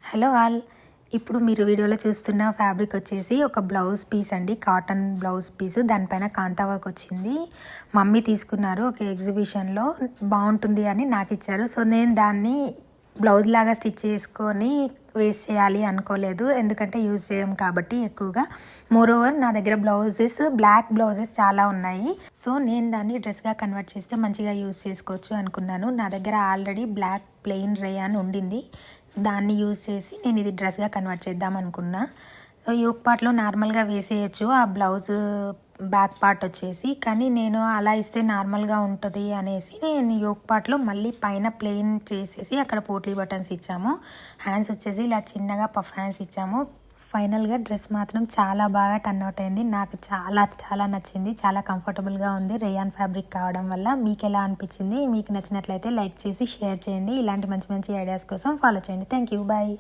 Hello all. ఇప్పుడు మీరు వీడియోలో చూస్తున్న ఫ్యాబ్రిక్ వచ్చేసి ఒక బ్లౌజ్ పీస్ అండి, కాటన్ బ్లౌజ్ పీస్. దానిపైన కాంతా వర్క్ వచ్చింది. మమ్మీ తీసుకున్నారు ఒక ఎగ్జిబిషన్లో, బాగుంటుంది అని నాకు ఇచ్చారు. సో నేను దాన్ని బ్లౌజ్ లాగా స్టిచ్ చేసుకొని వేస్ట్ చేయాలి అనుకోలేదు, ఎందుకంటే యూజ్ చేయం కాబట్టి ఎక్కువగా. మోరోవర్ నా దగ్గర బ్లాక్ బ్లౌజెస్ చాలా ఉన్నాయి. సో నేను దాన్ని డ్రెస్గా కన్వర్ట్ చేస్తే మంచిగా యూజ్ చేసుకోవచ్చు అనుకున్నాను. నా దగ్గర ఆల్రెడీ బ్లాక్ ప్లెయిన్ రేయాన్ ఉండింది, దాన్ని యూజ్ చేసి నేను ఇది డ్రెస్గా కన్వర్ట్ చేద్దాం అనుకున్నా. యోక్ పార్ట్లో నార్మల్గా వేసేయచ్చు ఆ బ్లౌజ్ బ్యాక్ పార్ట్ వచ్చేసి, కానీ నేను అలా ఇస్తే నార్మల్గా ఉంటుంది అనేసి నేను యోక్ పార్ట్లో మళ్ళీ పైన ప్లెయిన్ చేసేసి అక్కడ పోట్లీ బటన్స్ ఇచ్చాము. హ్యాండ్స్ వచ్చేసి ఇలా చిన్నగా పఫ్ హ్యాండ్స్ ఇచ్చాము. ఫైనల్గా డ్రెస్ మాత్రం చాలా బాగా టర్న్ అవుట్ అయింది. నాకు చాలా చాలా నచ్చింది, చాలా కంఫర్టబుల్గా ఉంది రేయాన్ ఫ్యాబ్రిక్ కావడం వల్ల. మీకు ఎలా అనిపించింది? మీకు నచ్చినట్లయితే లైక్ చేసి షేర్ చేయండి. ఇలాంటి మంచి మంచి ఐడియాస్ కోసం ఫాలో చేయండి. Thank you, bye.